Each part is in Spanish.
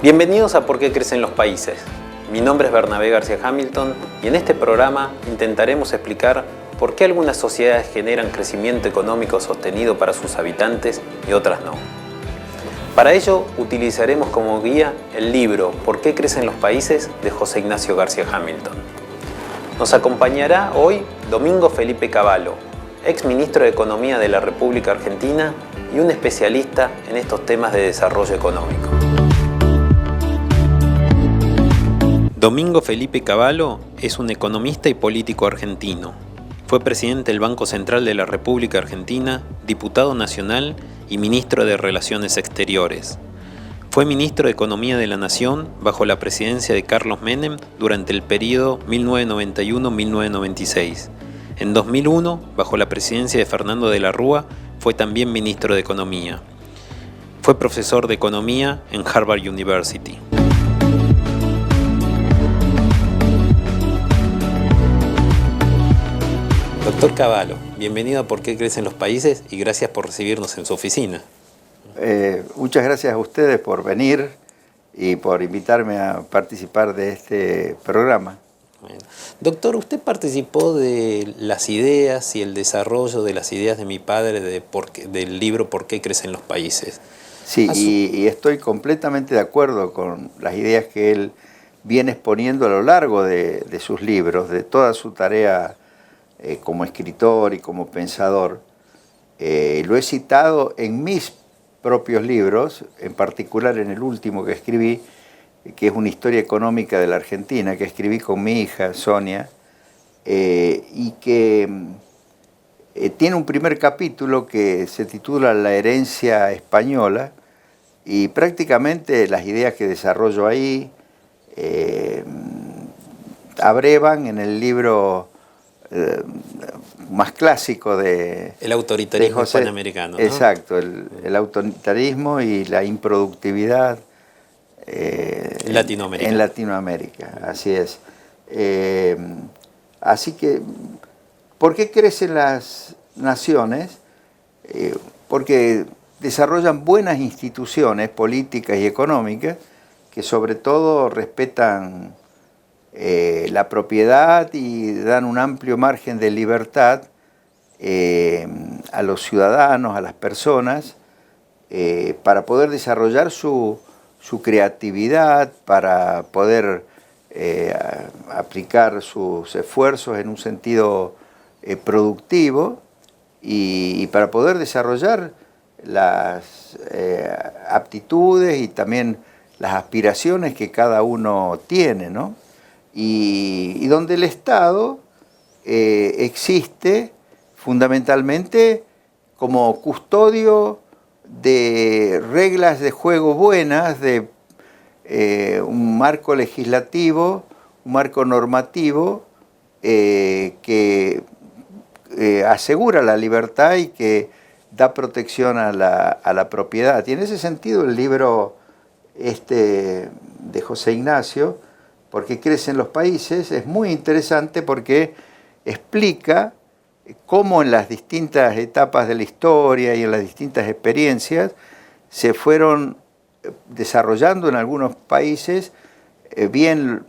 Bienvenidos a ¿Por qué crecen los países? Mi nombre es Bernabé García Hamilton y en este programa intentaremos explicar por qué algunas sociedades generan crecimiento económico sostenido para sus habitantes y otras no. Para ello utilizaremos como guía el libro ¿Por qué crecen los países? De José Ignacio García Hamilton. Nos acompañará hoy Domingo Felipe Cavallo, ex ministro de Economía de la República Argentina y un especialista en estos temas de desarrollo económico. Domingo Felipe Cavallo es un economista y político argentino. Fue presidente del Banco Central de la República Argentina, diputado nacional y ministro de Relaciones Exteriores. Fue ministro de Economía de la Nación bajo la presidencia de Carlos Menem durante el período 1991-1996. En 2001, bajo la presidencia de Fernando de la Rúa, fue también ministro de Economía. Fue profesor de Economía en Harvard University. Doctor Cavallo, bienvenido a ¿Por qué crecen los países? Y gracias por recibirnos en su oficina. Muchas gracias a ustedes por venir y por invitarme a participar de este programa. Bueno. Doctor, usted participó de las ideas y el desarrollo de las ideas de mi padre del libro ¿Por qué crecen los países? Sí, y estoy completamente de acuerdo con las ideas que él viene exponiendo a lo largo de sus libros, de toda su tarea como escritor y como pensador. Lo he citado en mis propios libros, en particular en el último que escribí, que es una historia económica de la Argentina, que escribí con mi hija Sonia, y que tiene un primer capítulo que se titula La herencia española, y prácticamente las ideas que desarrollo ahí abrevan en el libro más clásico de el autoritarismo de José, panamericano, ¿no? Exacto, el autoritarismo y la improductividad en Latinoamérica, así es. Así que, ¿por qué crecen las naciones? Porque desarrollan buenas instituciones políticas y económicas que sobre todo respetan la propiedad y dan un amplio margen de libertad a los ciudadanos, a las personas, para poder desarrollar su creatividad, para poder aplicar sus esfuerzos en un sentido productivo y para poder desarrollar las aptitudes y también las aspiraciones que cada uno tiene, ¿no? Y donde el Estado existe fundamentalmente como custodio de reglas de juego buenas, de un marco legislativo, un marco normativo que asegura la libertad y que da protección a la propiedad. Y en ese sentido el libro de José Ignacio, ¿Por qué crecen los países?, es muy interesante porque explica cómo en las distintas etapas de la historia y en las distintas experiencias se fueron desarrollando en algunos países bien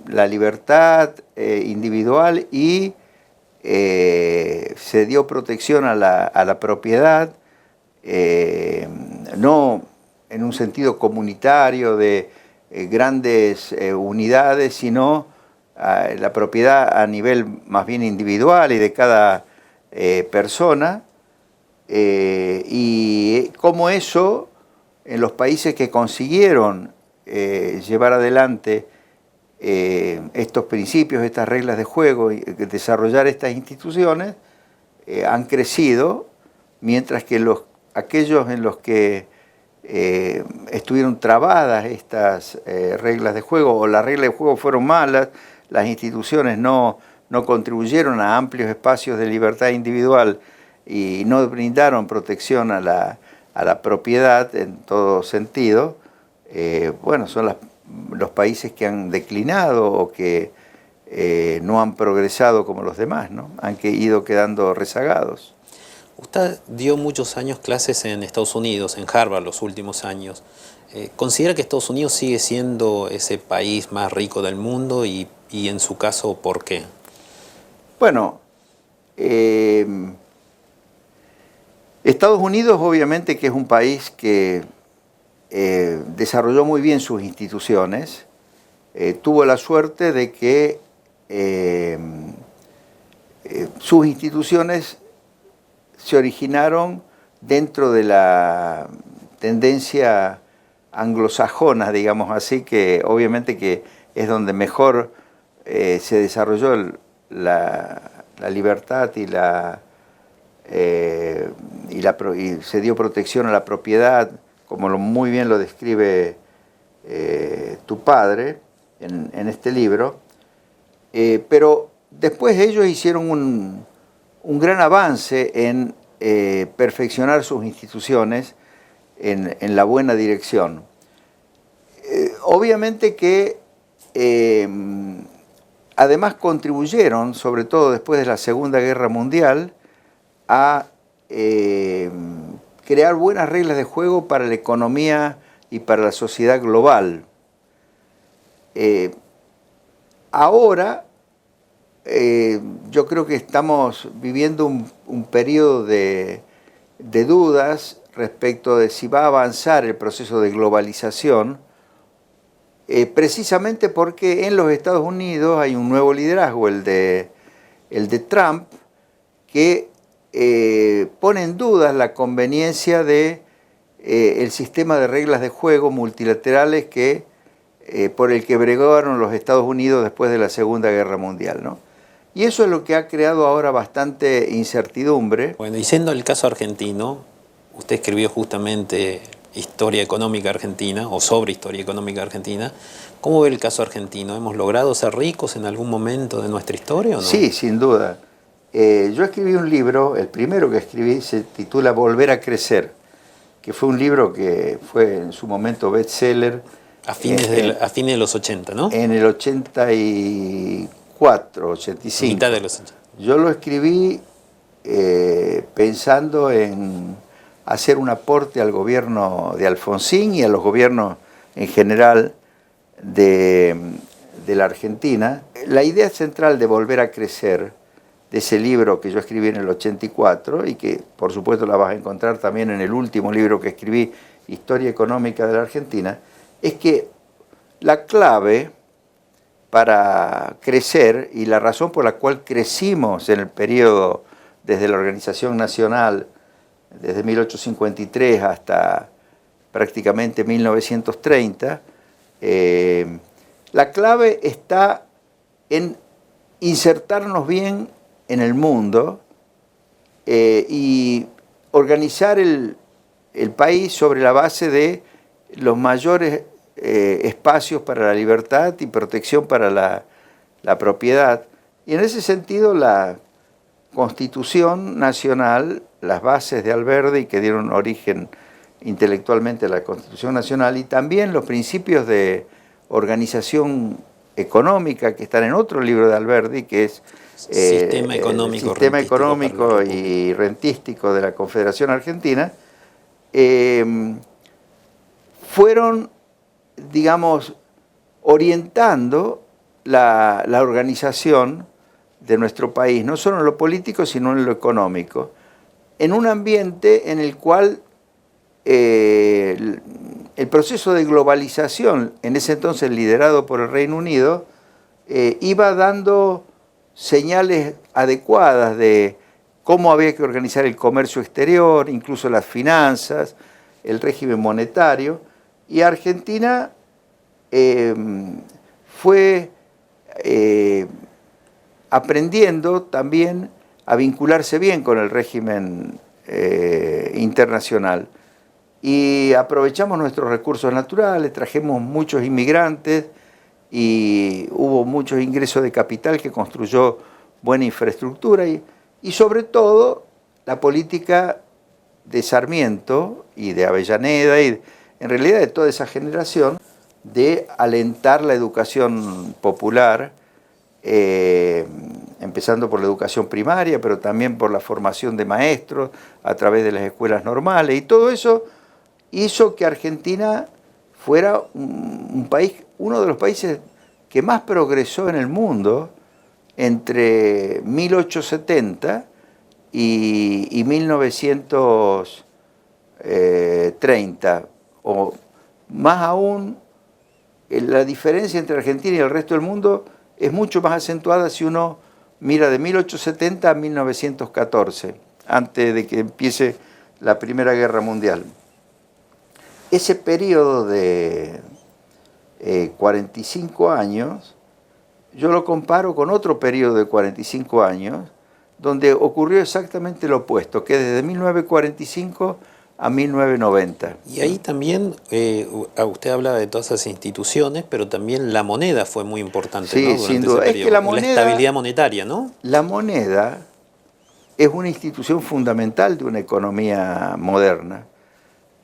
la libertad individual y se dio protección a la propiedad, no en un sentido comunitario de grandes unidades, sino la propiedad a nivel más bien individual y de cada persona, y cómo eso en los países que consiguieron llevar adelante estos principios, estas reglas de juego y desarrollar estas instituciones han crecido, mientras que aquellos en los que estuvieron trabadas estas reglas de juego, o las reglas de juego fueron malas, las instituciones no contribuyeron a amplios espacios de libertad individual y no brindaron protección a la propiedad en todo sentido, bueno, son los países que han declinado o que no han progresado como los demás, ¿no? Han ido quedando rezagados. Usted dio muchos años clases en Estados Unidos, en Harvard los últimos años. ¿Considera que Estados Unidos sigue siendo ese país más rico del mundo y en su caso, por qué? Bueno, Estados Unidos obviamente que es un país que desarrolló muy bien sus instituciones, tuvo la suerte de que sus instituciones se originaron dentro de la tendencia anglosajona, digamos así, que obviamente que es donde mejor se desarrolló la libertad y se dio protección a la propiedad, como muy bien lo describe tu padre en este libro. Pero después ellos hicieron un gran avance en perfeccionar sus instituciones en la buena dirección. Obviamente que además contribuyeron, sobre todo después de la Segunda Guerra Mundial, a crear buenas reglas de juego para la economía y para la sociedad global. Ahora, yo creo que estamos viviendo un periodo de dudas respecto de si va a avanzar el proceso de globalización, precisamente porque en los Estados Unidos hay un nuevo liderazgo, el de Trump, que pone en duda la conveniencia de el sistema de reglas de juego multilaterales por el que bregaron los Estados Unidos después de la Segunda Guerra Mundial, ¿no? Y eso es lo que ha creado ahora bastante incertidumbre. Bueno, y siendo el caso argentino, usted escribió justamente Historia Económica Argentina, o sobre Historia Económica Argentina. ¿Cómo ve el caso argentino? ¿Hemos logrado ser ricos en algún momento de nuestra historia o no? Sí, sin duda. Yo escribí un libro, el primero que escribí se titula Volver a Crecer, que fue un libro que fue en su momento bestseller. A fines de los 80, ¿no? En el 84, 85. Mitad de los 80. Yo lo escribí pensando en hacer un aporte al gobierno de Alfonsín y a los gobiernos en general de la Argentina. La idea central de Volver a Crecer, de ese libro que yo escribí en el 84 y que por supuesto la vas a encontrar también en el último libro que escribí, Historia Económica de la Argentina, es que la clave para crecer y la razón por la cual crecimos en el periodo desde la Organización Nacional, desde 1853 hasta prácticamente 1930, la clave está en insertarnos bien en el mundo y organizar el país sobre la base de los mayores espacios para la libertad y protección para la propiedad. Y en ese sentido la Constitución Nacional, las bases de Alberdi que dieron origen intelectualmente a la Constitución Nacional y también los principios de organización económica que están en otro libro de Alberdi que es Sistema Económico y Rentístico de la Confederación Argentina, fueron, digamos, orientando la organización de nuestro país, no solo en lo político, sino en lo económico, en un ambiente en el cual el proceso de globalización, en ese entonces liderado por el Reino Unido, iba dando señales adecuadas de cómo había que organizar el comercio exterior, incluso las finanzas, el régimen monetario, y Argentina fue aprendiendo también a vincularse bien con el régimen internacional. Y aprovechamos nuestros recursos naturales, trajimos muchos inmigrantes y hubo muchos ingresos de capital que construyó buena infraestructura y sobre todo la política de Sarmiento y de Avellaneda y en realidad de toda esa generación de alentar la educación popular, empezando por la educación primaria, pero también por la formación de maestros a través de las escuelas normales, y todo eso hizo que Argentina fuera un país, uno de los países que más progresó en el mundo entre 1870 y 1930, o más aún, la diferencia entre Argentina y el resto del mundo es mucho más acentuada si uno mira de 1870 a 1914, antes de que empiece la Primera Guerra Mundial. Ese periodo de 45 años, yo lo comparo con otro periodo de 45 años, donde ocurrió exactamente lo opuesto, que desde 1945 a 1990. Y ahí también, usted habla de todas esas instituciones, pero también la moneda fue muy importante, sí, ¿no? Sin duda. Es que la estabilidad monetaria, ¿no? La moneda es una institución fundamental de una economía moderna.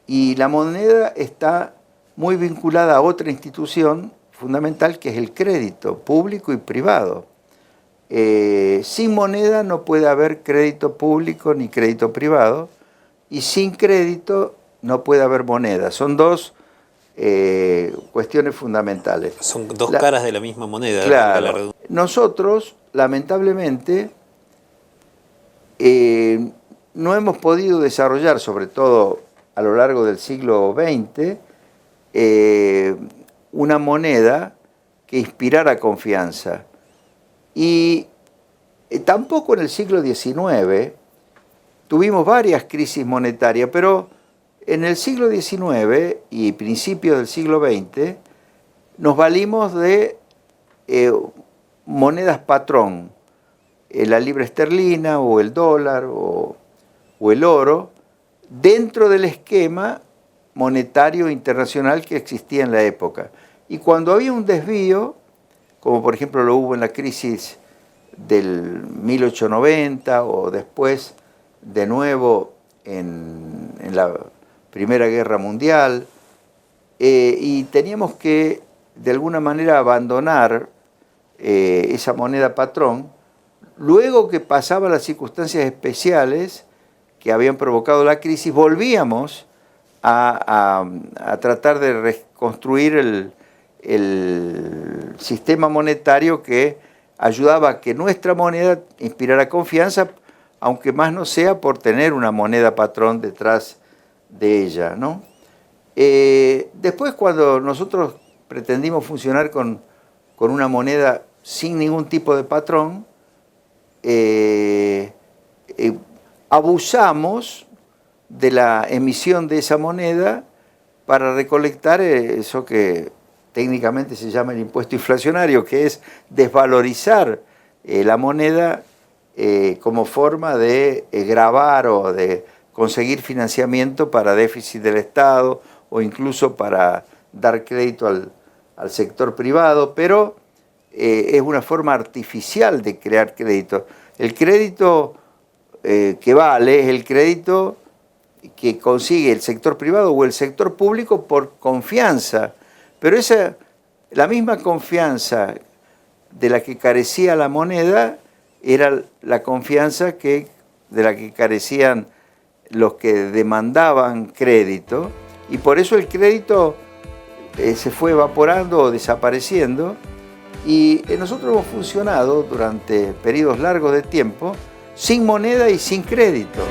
Y la moneda está muy vinculada a otra institución fundamental, que es el crédito público y privado. Sin moneda no puede haber crédito público ni crédito privado, y sin crédito no puede haber moneda. Son dos cuestiones fundamentales. Son dos caras de la misma moneda. Claro. Nosotros, lamentablemente, no hemos podido desarrollar, sobre todo a lo largo del siglo XX, una moneda que inspirara confianza. Y tampoco en el siglo XIX tuvimos varias crisis monetarias, pero en el siglo XIX y principios del siglo XX nos valimos de monedas patrón, la libra esterlina o el dólar o el oro, dentro del esquema monetario internacional que existía en la época. Y cuando había un desvío, como por ejemplo lo hubo en la crisis del 1890 o después de nuevo en la Primera Guerra Mundial, y teníamos que de alguna manera abandonar esa moneda patrón, luego que pasaban las circunstancias especiales que habían provocado la crisis, volvíamos a tratar de reconstruir el sistema monetario que ayudaba a que nuestra moneda inspirara confianza, aunque más no sea por tener una moneda patrón detrás de ella, ¿no? Después, cuando nosotros pretendimos funcionar con una moneda sin ningún tipo de patrón, abusamos de la emisión de esa moneda para recolectar eso que técnicamente se llama el impuesto inflacionario, que es desvalorizar la moneda como forma de gravar o de conseguir financiamiento para déficit del Estado o incluso para dar crédito al sector privado, pero es una forma artificial de crear crédito. El crédito que vale es el crédito que consigue el sector privado o el sector público por confianza, pero la misma confianza de la que carecía la moneda era la confianza de la que carecían los que demandaban crédito, y por eso el crédito se fue evaporando o desapareciendo, y nosotros hemos funcionado durante periodos largos de tiempo sin moneda y sin crédito.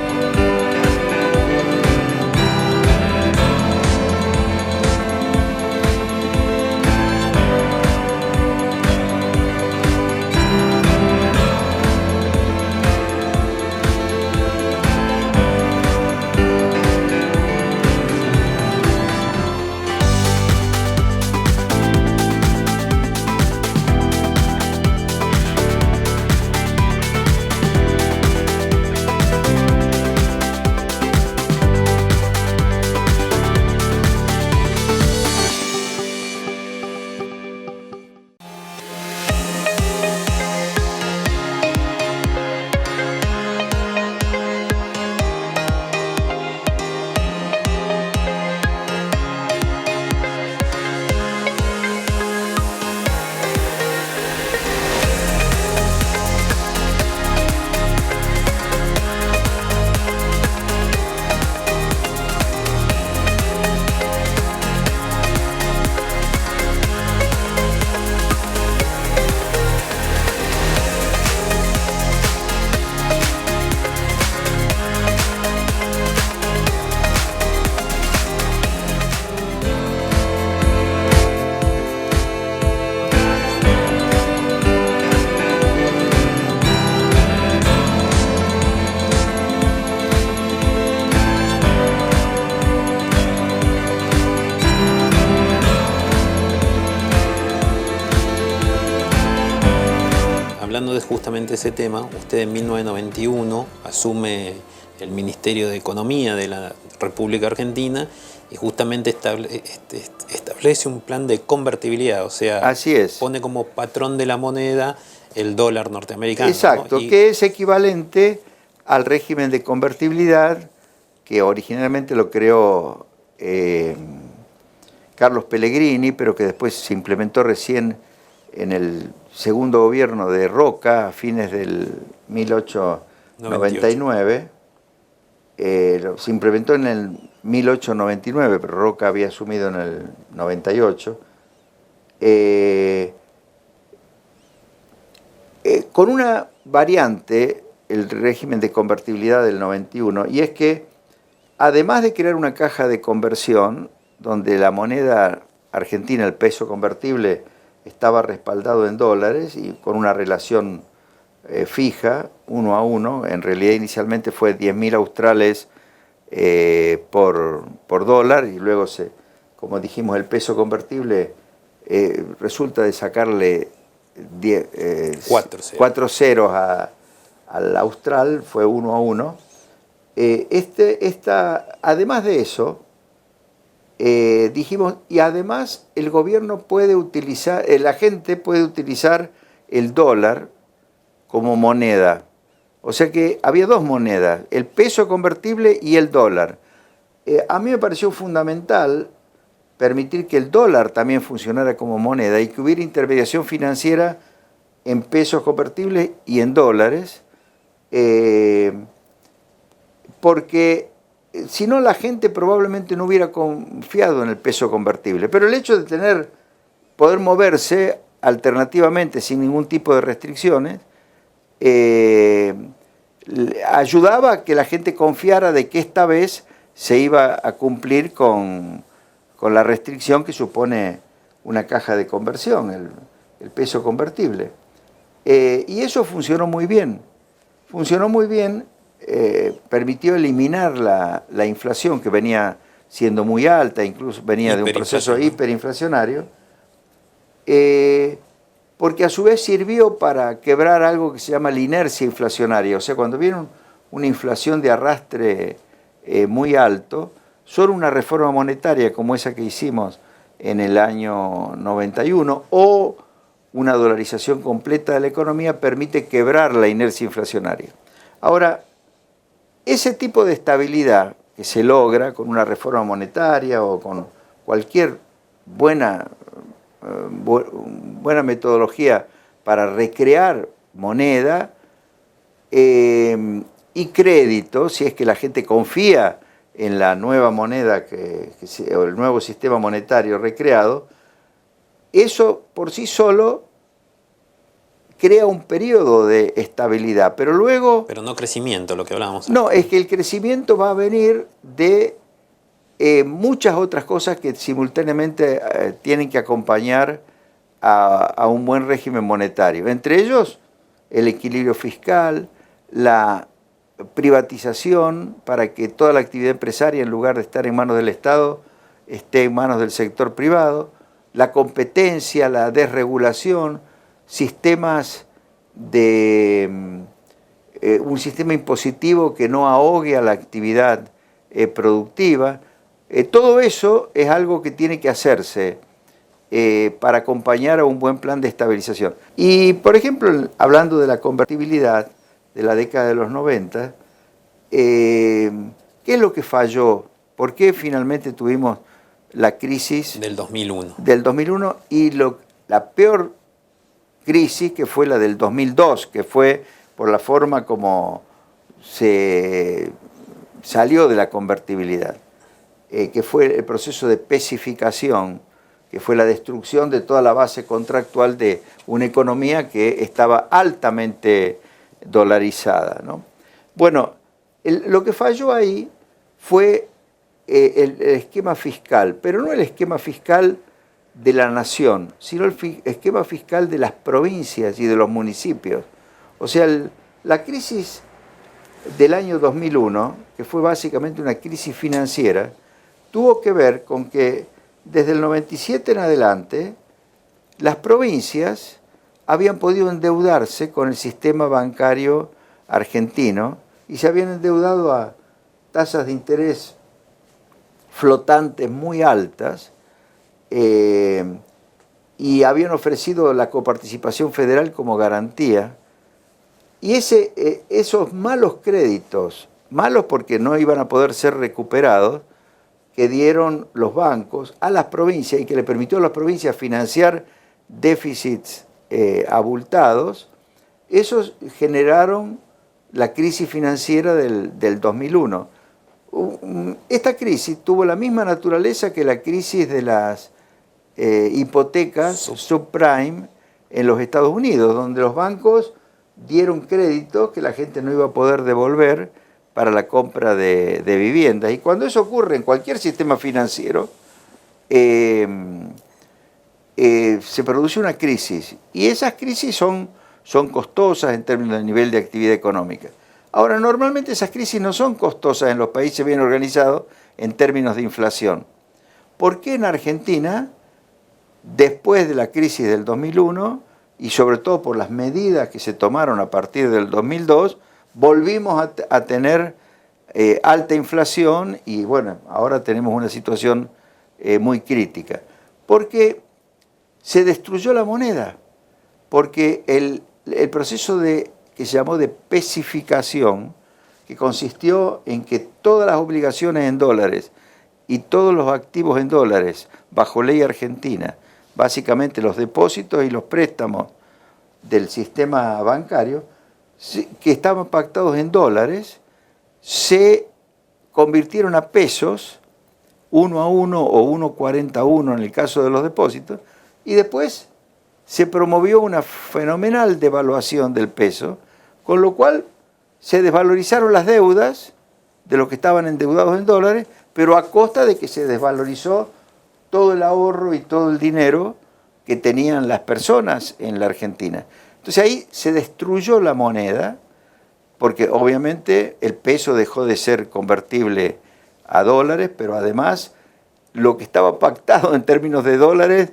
hablando de justamente ese tema, usted en 1991 asume el Ministerio de Economía de la República Argentina y justamente establece un plan de convertibilidad, o sea, así es, pone como patrón de la moneda el dólar norteamericano. Exacto, ¿no? que es equivalente al régimen de convertibilidad que originalmente lo creó Carlos Pellegrini, pero que después se implementó recién en el segundo gobierno de Roca, a fines del 1899. Se implementó en el 1899, pero Roca había asumido en el 98. Con una variante, el régimen de convertibilidad del 91, y es que además de crear una caja de conversión, donde la moneda argentina, el peso convertible, estaba respaldado en dólares y con una relación fija, 1 a 1, en realidad inicialmente fue 10.000 australes por dólar, y luego, como dijimos, el peso convertible resulta de sacarle 4 ceros al austral, fue 1 a 1. Además de eso, dijimos, y además el gobierno puede utilizar, la gente puede utilizar el dólar como moneda. O sea que había dos monedas, el peso convertible y el dólar. A mí me pareció fundamental permitir que el dólar también funcionara como moneda y que hubiera intermediación financiera en pesos convertibles y en dólares, porque si no, la gente probablemente no hubiera confiado en el peso convertible. Pero el hecho de poder moverse alternativamente sin ningún tipo de restricciones, ayudaba a que la gente confiara de que esta vez se iba a cumplir con la restricción que supone una caja de conversión, el peso convertible. Y eso funcionó muy bien. Funcionó muy bien. Permitió eliminar la inflación, que venía siendo muy alta, incluso venía de un proceso hiperinflacionario, porque a su vez sirvió para quebrar algo que se llama la inercia inflacionaria. O sea, cuando viene una inflación de arrastre muy alto, solo una reforma monetaria como esa que hicimos en el año 91 o una dolarización completa de la economía permite quebrar la inercia inflacionaria. Ahora, ese tipo de estabilidad que se logra con una reforma monetaria o con cualquier buena metodología para recrear moneda y crédito, si es que la gente confía en la nueva moneda o el nuevo sistema monetario recreado, eso por sí solo crea un periodo de estabilidad, pero luego... Pero no crecimiento, lo que hablábamos. No, es que el crecimiento va a venir de muchas otras cosas que simultáneamente tienen que acompañar a un buen régimen monetario. Entre ellos, el equilibrio fiscal, la privatización para que toda la actividad empresaria, en lugar de estar en manos del Estado, esté en manos del sector privado, la competencia, la desregulación, sistemas un sistema impositivo que no ahogue a la actividad productiva. Todo eso es algo que tiene que hacerse para acompañar a un buen plan de estabilización. Y, por ejemplo, hablando de la convertibilidad de la década de los 90, ¿qué es lo que falló? ¿Por qué finalmente tuvimos la crisis del 2001? Del 2001 y la peor crisis, que fue la del 2002, que fue por la forma como se salió de la convertibilidad, que fue el proceso de pesificación, que fue la destrucción de toda la base contractual de una economía que estaba altamente dolarizada, ¿no? Bueno, lo que falló ahí fue el esquema fiscal, pero no el esquema fiscal de la nación, sino el esquema fiscal de las provincias y de los municipios. O sea, la crisis del año 2001, que fue básicamente una crisis financiera, tuvo que ver con que desde el 97 en adelante las provincias habían podido endeudarse con el sistema bancario argentino y se habían endeudado a tasas de interés flotantes muy altas, y habían ofrecido la coparticipación federal como garantía. Y esos malos créditos, malos porque no iban a poder ser recuperados, que dieron los bancos a las provincias y que le permitió a las provincias financiar déficits abultados, esos generaron la crisis financiera del 2001. Esta crisis tuvo la misma naturaleza que la crisis de las hipotecas subprime en los Estados Unidos, donde los bancos dieron créditos que la gente no iba a poder devolver para la compra de viviendas. Y cuando eso ocurre en cualquier sistema financiero, se produce una crisis. Y esas crisis son costosas en términos del nivel de actividad económica. Ahora, normalmente esas crisis no son costosas en los países bien organizados en términos de inflación. ¿Por qué en Argentina, después de la crisis del 2001, y sobre todo por las medidas que se tomaron a partir del 2002, volvimos a tener alta inflación y bueno, ahora tenemos una situación muy crítica? Porque se destruyó la moneda, porque el proceso que se llamó de pesificación, que consistió en que todas las obligaciones en dólares y todos los activos en dólares, bajo ley argentina, básicamente los depósitos y los préstamos del sistema bancario, que estaban pactados en dólares, se convirtieron a pesos, 1-1 o 1,41 en el caso de los depósitos, y después se promovió una fenomenal devaluación del peso, con lo cual se desvalorizaron las deudas de los que estaban endeudados en dólares, pero a costa de que se desvalorizó todo el ahorro y todo el dinero que tenían las personas en la Argentina. Entonces ahí se destruyó la moneda, porque obviamente el peso dejó de ser convertible a dólares, pero además lo que estaba pactado en términos de dólares,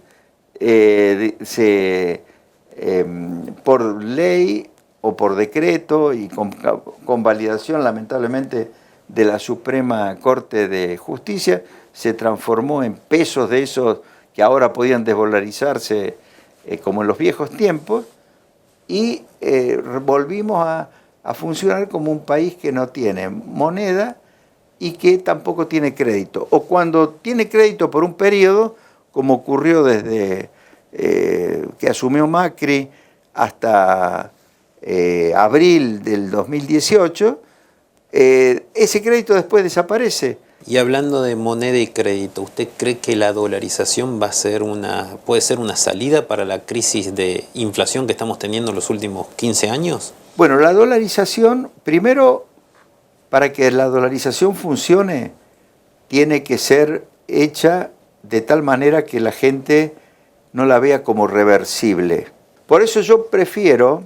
por ley o por decreto y con validación lamentablemente de la Suprema Corte de Justicia, se transformó en pesos de esos que ahora podían desdolarizarse como en los viejos tiempos, y volvimos a funcionar como un país que no tiene moneda y que tampoco tiene crédito. O cuando tiene crédito por un periodo, como ocurrió desde que asumió Macri hasta abril del 2018, ese crédito después desaparece. Y hablando de moneda y crédito, ¿usted cree que la dolarización puede ser una salida para la crisis de inflación que estamos teniendo en los últimos 15 años? Bueno, la dolarización, primero, para que la dolarización funcione, tiene que ser hecha de tal manera que la gente no la vea como reversible. Por eso yo prefiero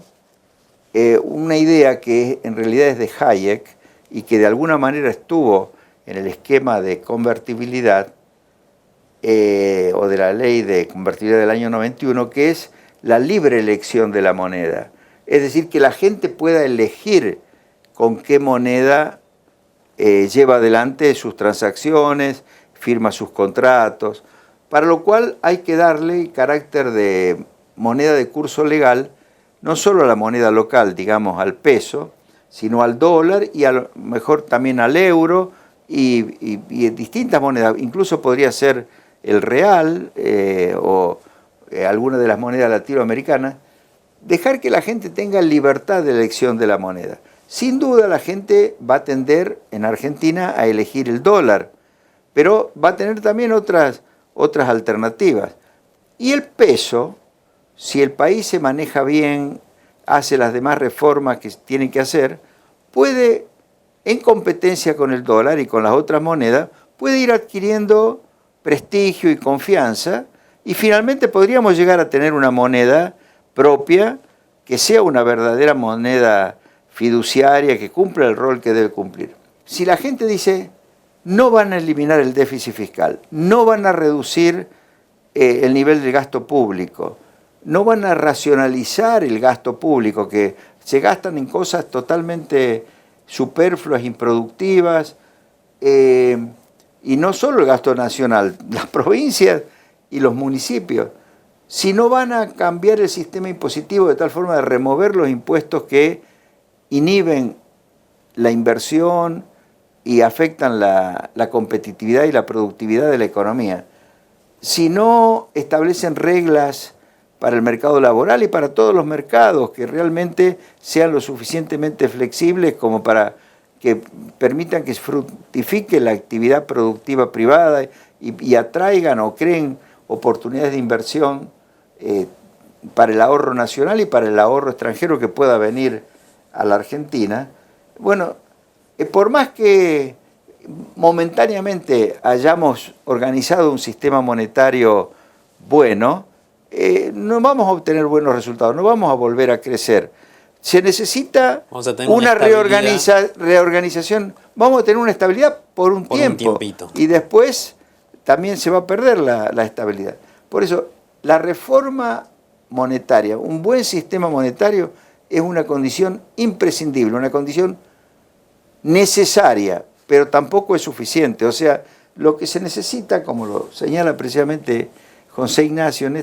una idea que en realidad es de Hayek y que de alguna manera estuvo en el esquema de convertibilidad o de la ley de convertibilidad del año 91, que es la libre elección de la moneda. Es decir, que la gente pueda elegir con qué moneda lleva adelante sus transacciones, firma sus contratos, para lo cual hay que darle carácter de moneda de curso legal, no solo a la moneda local, digamos al peso, sino al dólar y a lo mejor también al euro y distintas monedas. Incluso podría ser el real o alguna de las monedas latinoamericanas. Dejar que la gente tenga libertad de elección de la moneda. Sin duda la gente va a tender en Argentina a elegir el dólar, pero va a tener también otras alternativas. Y el peso, si el país se maneja bien, hace las demás reformas que tiene que hacer, puede, en competencia con el dólar y con las otras monedas, puede ir adquiriendo prestigio y confianza, y finalmente podríamos llegar a tener una moneda propia que sea una verdadera moneda fiduciaria que cumpla el rol que debe cumplir. Si la gente dice, no van a eliminar el déficit fiscal, no van a reducir el nivel del gasto público, no van a racionalizar el gasto público, que se gastan en cosas totalmente superfluas, improductivas, y no solo el gasto nacional, las provincias y los municipios, sino van a cambiar el sistema impositivo de tal forma de remover los impuestos que inhiben la inversión y afectan la competitividad y la productividad de la economía. Si no establecen reglas para el mercado laboral y para todos los mercados que realmente sean lo suficientemente flexibles como para que permitan que fructifique la actividad productiva privada y atraigan o creen oportunidades de inversión para el ahorro nacional y para el ahorro extranjero que pueda venir a la Argentina. Bueno, por más que momentáneamente hayamos organizado un sistema monetario bueno, no vamos a obtener buenos resultados, no vamos a volver a crecer. Se necesita una reorganización, vamos a tener una estabilidad por un tiempo y después también se va a perder la estabilidad. Por eso, la reforma monetaria, un buen sistema monetario es una condición imprescindible, una condición necesaria, pero tampoco es suficiente. O sea, lo que se necesita, como lo señala precisamente José Ignacio en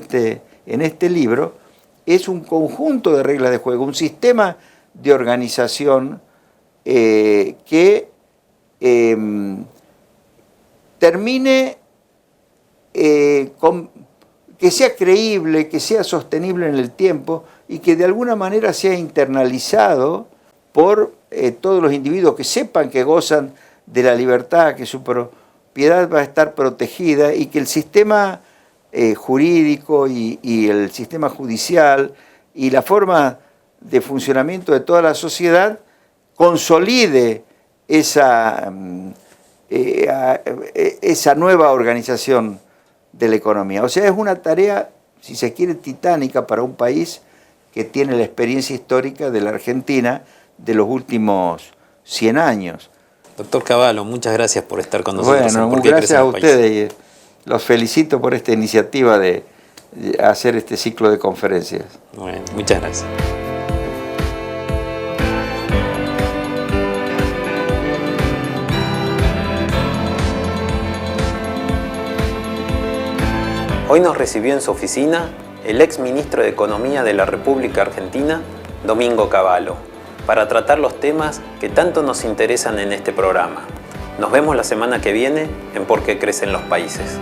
este libro, es un conjunto de reglas de juego, un sistema de organización que termine que sea creíble, que sea sostenible en el tiempo y que de alguna manera sea internalizado por todos los individuos, que sepan que gozan de la libertad, que su propiedad va a estar protegida y que el sistema jurídico y el sistema judicial y la forma de funcionamiento de toda la sociedad consolide esa nueva organización de la economía. O sea, es una tarea, si se quiere, titánica para un país que tiene la experiencia histórica de la Argentina de los últimos 100 años. Doctor Cavallo, muchas gracias por estar con nosotros. Bueno, muchas gracias a ustedes y los felicito por esta iniciativa de hacer este ciclo de conferencias. Bueno, muchas gracias. Hoy nos recibió en su oficina el ex ministro de Economía de la República Argentina, Domingo Cavallo, para tratar los temas que tanto nos interesan en este programa. Nos vemos la semana que viene en Por qué crecen los países.